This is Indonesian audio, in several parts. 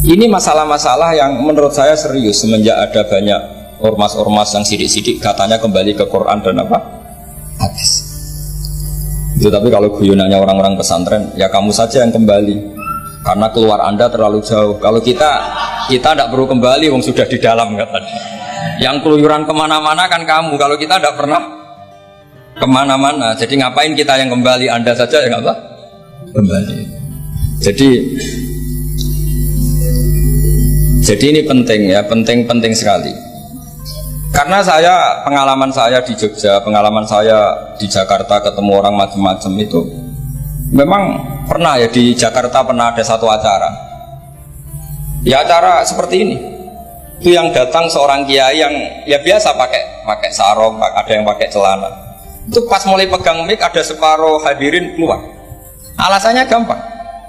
Ini masalah-masalah yang menurut saya serius semenjak ada banyak ormas-ormas yang sidik-sidik katanya kembali ke Quran dan apa? Hadis. Itu tapi kalau guyonannya orang-orang pesantren, ya kamu saja yang kembali. Karena keluar Anda terlalu jauh. Kalau kita tidak perlu kembali, wong sudah di dalam katanya. Yang keluyuran kemana-mana kan kamu. Kalau kita tidak pernah kemana-mana, jadi ngapain kita yang kembali? Anda saja yang apa? Kembali. Jadi ini penting ya, penting sekali. Karena pengalaman saya di Jogja, pengalaman saya di Jakarta ketemu orang macam-macam itu, memang pernah ya di Jakarta pernah ada satu acara. Ya acara seperti ini. Itu yang datang seorang kiai yang ya biasa pakai sarung, ada yang pakai celana. Itu pas mulai pegang mic ada separuh hadirin keluar. Alasannya gampang.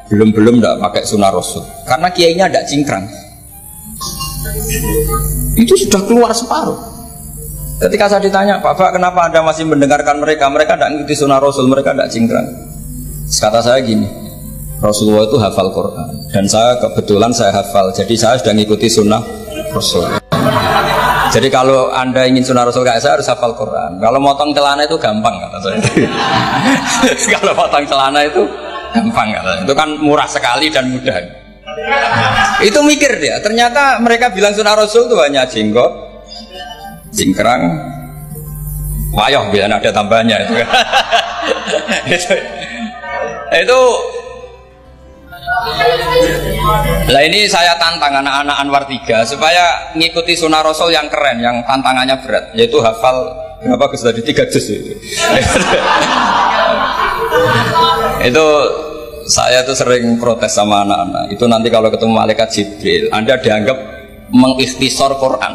Belum enggak pakai sunah rasul. Karena kiainya enggak cingkrang. Itu sudah keluar separuh. Ketika saya ditanya, Pak, kenapa Anda masih mendengarkan mereka? Mereka tidak mengikuti sunnah Rasul, mereka tidak cingkrang. Kata saya gini, Rasulullah itu hafal Quran, dan saya kebetulan saya hafal, jadi saya sudah mengikuti sunnah Rasul. Jadi kalau Anda ingin sunnah Rasul kayak saya harus hafal Quran. Kalau motong celana itu gampang kata saya. Kalau motong celana itu gampang kata saya. Itu kan murah sekali dan mudah. Itu mikir dia. Ternyata mereka bilang sunnah Rasul itu hanya jenggot, cingkrang, wayoh biar ada tambahnya itu. Itu. Lah ini saya tantang anak-anak Anwar 3 supaya ngikuti sunnah Rasul yang keren, yang tantangannya berat, yaitu hafal berapa Gus tadi 3 juz itu. Itu saya tuh sering protes sama anak-anak. Itu nanti kalau ketemu malaikat Jibril, Anda dianggap mengikhtisar Quran.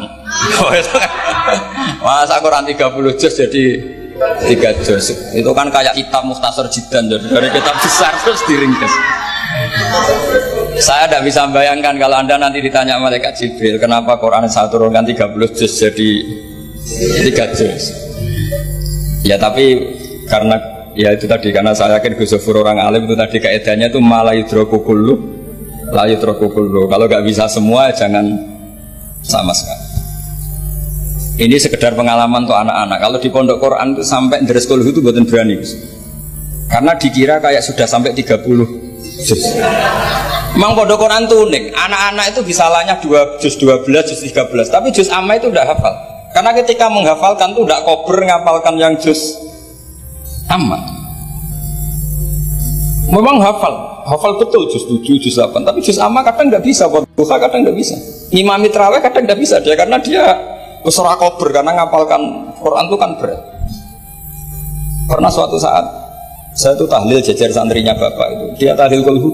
Masa Quran 30 juz jadi 3 juz. Itu kan kayak kitab Mukhtasar Jiddan, jadi dari kitab besar terus diringkas. Saya tidak bisa bayangkan kalau Anda nanti ditanya malaikat Jibril, kenapa Quran saya turunkan 30 juz jadi 3 juz. Ya tapi karena ya itu tadi, karena saya yakin Gus Zofur orang alim itu tadi kaidahnya itu malayudroku kullu layudroku kullu. Kalau nggak bisa semua jangan sama sekali. Ini sekedar pengalaman untuk anak-anak. Kalau di pondok Quran itu sampai deres kulhu itu buatan berani, karena dikira kayak sudah sampai 30 juz. Memang pondok Quran itu unik. Anak-anak itu bisa lanya 2 juz 12, juz 13, tapi juz amma itu udah hafal. Karena ketika menghafalkan tuh udah kober ngapalkan yang juz amma. Memang hafal betul juz 7, juz 8, tapi juz amma kadang nggak bisa, duha kadang nggak bisa. Imam Mitraweh kadang nggak bisa dia, karena dia besar kober, karena ngapalkan Quran itu kan berat. Pernah suatu saat saya tuh tahlil jajar santrinya bapak itu, dia tahlil kulhu,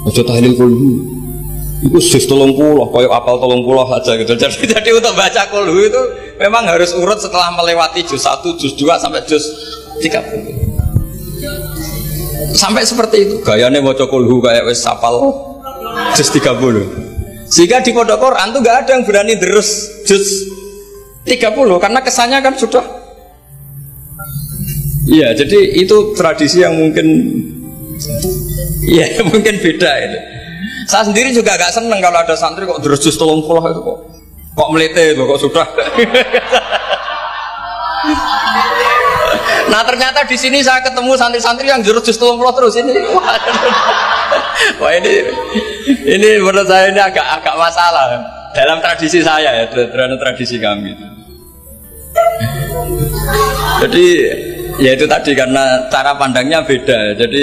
aja tahlil kulhu, itu juz 30, koyok apal 30 aja gitu. Jadi untuk baca kulhu itu memang harus urut setelah melewati juz 1, juz 2 sampai juz 30. Sampai seperti itu gayanya maca kulhu kayak wis apal juz 30. Sehingga di pondok Quran tuh nggak ada yang berani terus juz 30 karena kesannya kan sudah. Iya, jadi itu tradisi yang mungkin ya mungkin beda itu. Saya sendiri juga agak seneng kalau ada santri kok terus juz 30 itu kok melete itu kok sudah. Nah ternyata di sini saya ketemu santri-santri yang jurus juz 30 terus ini. Wah ini menurut saya ini agak masalah dalam tradisi saya ya, dalam tradisi kami. Jadi ya itu tadi karena cara pandangnya beda. Jadi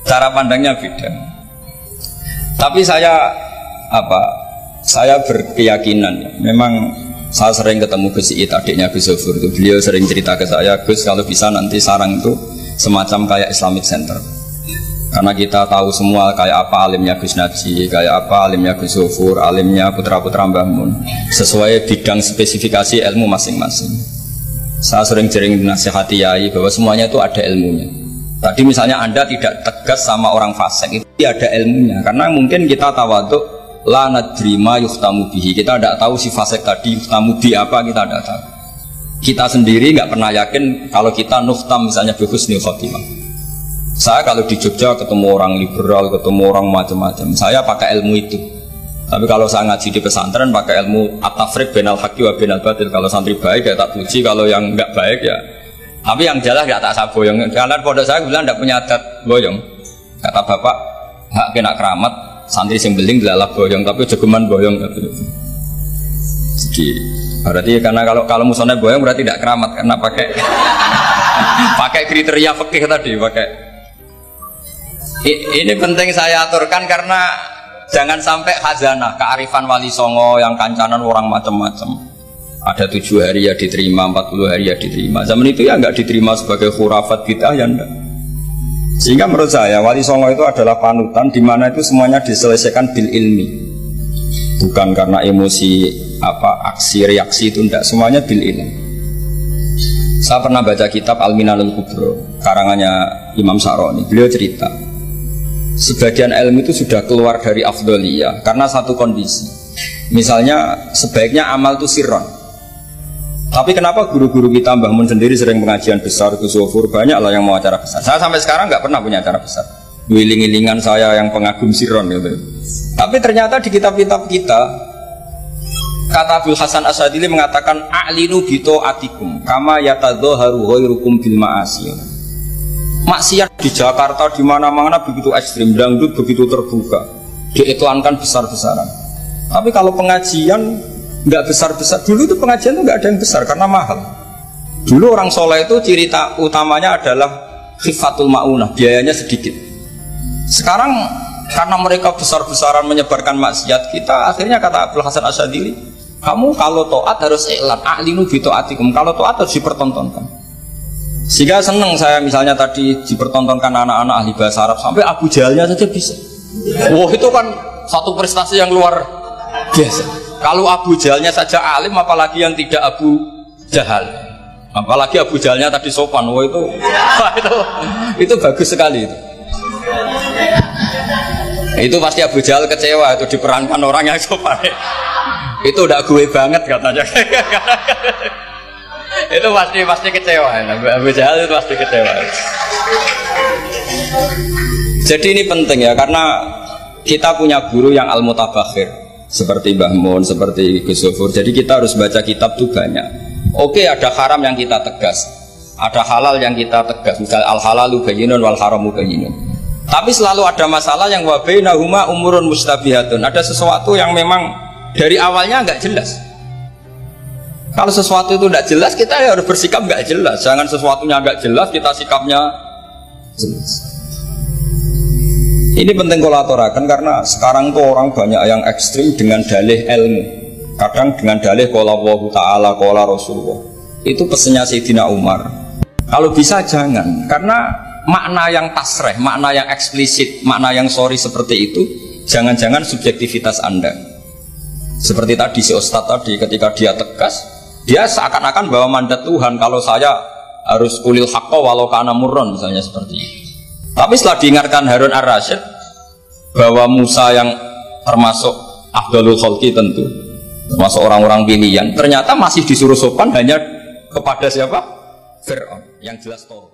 cara pandangnya beda. Tapi saya berkeyakinan memang. Saya sering ketemu Gus Iit, adiknya Gus Zofur itu. Beliau sering cerita ke saya, Gus kalau bisa nanti sarang itu semacam kayak Islamic Center. Karena kita tahu semua kayak apa alimnya Gus Naji, kayak apa alimnya Gus Zofur, alimnya putra-putra Mbah Mun, sesuai bidang spesifikasi ilmu masing-masing. Saya sering nasihati yai bahwa semuanya itu ada ilmunya. Tadi misalnya Anda tidak tegas sama orang fasik, itu ada ilmunya. Karena mungkin kita tawaduk, la nadrima yuhtamu bihi, kita tidak tahu si fasik tadi yuhtamu bi apa, kita tidak tahu. Kita sendiri nggak pernah yakin kalau kita nuftam misalnya bi husnul khotimah. Saya kalau di Jogja ketemu orang liberal, ketemu orang macam-macam, saya pakai ilmu itu. Tapi kalau saya ngaji di pesantren pakai ilmu at-tafriq bainal haqqi wa bainal batil. Kalau santri baik ya tak puji, kalau yang enggak baik ya. Tapi yang jelas enggak tak saboyong. Karena pondok saya bilang enggak punya adat boyong. Kata bapak, hak kena keramat, santri sing beling delalah boyong, tapi jogeman boyong gitu. Jadi berarti karena kalau musuhnya boyong berarti tidak keramat karena pakai pakai kriteria fikih tadi pakai. Ini penting saya aturkan karena jangan sampai khazanah kearifan wali songo yang kancanan orang macam-macam. Ada 7 hari ya diterima, 40 hari ya diterima. Zaman itu ya nggak diterima sebagai khurafat bid'ah ya enggak. Sehingga menurut saya wali songo itu adalah panutan di mana itu semuanya diselesaikan bil ilmi. Bukan karena emosi aksi reaksi itu enggak, semuanya bil ilmi. Saya pernah baca kitab Al-Minanul Kubro karangannya Imam Saroni. Beliau cerita sebagian ilmu itu sudah keluar dari afdholiyah karena satu kondisi. Misalnya sebaiknya amal itu sirron. Tapi kenapa guru-guru kita Mbah Mun sendiri sering pengajian besar, Gus Zofur, banyak lah yang mau acara besar. Saya sampai sekarang nggak pernah punya acara besar. Wiling-wilingan saya yang pengagum sirron gitu. Tapi ternyata di kitab-kitab kita, kata Abdul Hasan Asadili mengatakan a'linu bito atikum kama yatadzoharu ghairukum bil ma'asi. Maksiat di Jakarta di mana-mana begitu ekstrim, dangdut begitu terbuka, diiklankan besar-besaran. Tapi kalau pengajian nggak besar-besar, dulu itu pengajian itu nggak ada yang besar karena mahal. Dulu orang soleh itu ciri utamanya adalah khifatul ma'unah, biayanya sedikit. Sekarang karena mereka besar-besaran menyebarkan maksiat, kita akhirnya kata Abdul Hasan Asyadili, kamu kalau to'at harus iklan, a'linu bi to'atikum, kalau to'at harus dipertontonkan. Sehingga seneng saya misalnya tadi dipertontonkan anak-anak ahli bahasa Arab sampai Abu Jahalnya saja bisa. Wah itu kan satu prestasi yang luar biasa. Kalau Abu Jahalnya saja alim, apalagi yang tidak Abu Jahal. Apalagi Abu Jahalnya tadi sopan, wah itu bagus sekali itu. Itu pasti Abu Jahal kecewa itu diperankan orang yang sopan. Itu udah gue banget katanya. Itu pasti kecewa. Abu Jahal itu pasti kecewa. Jadi ini penting ya, karena kita punya guru yang al-mutabakhir seperti Mbah Mun, seperti Gus Zofur. Jadi kita harus baca kitab itu banyak. Oke, ada haram yang kita tegas, ada halal yang kita tegas. Misalnya al-halalu bayyinun wal haramu bayyinun. Tapi selalu ada masalah yang wa bainahuma umurun mustabihatun. Ada sesuatu yang memang dari awalnya nggak jelas. Kalau sesuatu itu nggak jelas, kita harus bersikap nggak jelas. Jangan sesuatunya nggak jelas, kita sikapnya jelas. Ini penting kolaborakan karena sekarang tuh orang banyak yang ekstrim dengan dalih ilmu. Kadang dengan dalih qala Allahu ta'ala, qala Rasulullah. Itu pesannya Sayyidina Umar. Kalau bisa jangan, karena makna yang tasreh, makna yang eksplisit, makna yang sorry seperti itu, jangan-jangan subjektivitas Anda. Seperti tadi si Ustadz tadi, ketika dia tegas, dia seakan-akan bahwa mandat Tuhan kalau saya harus ulil haqqa walau kana murron, misalnya seperti itu. Tapi setelah diingatkan Harun ar-Rasyid bahwa Musa yang termasuk afdalul khalqi tentu, termasuk orang-orang pilihan, ternyata masih disuruh sopan hanya kepada siapa? Fir'aun, yang jelas tahu.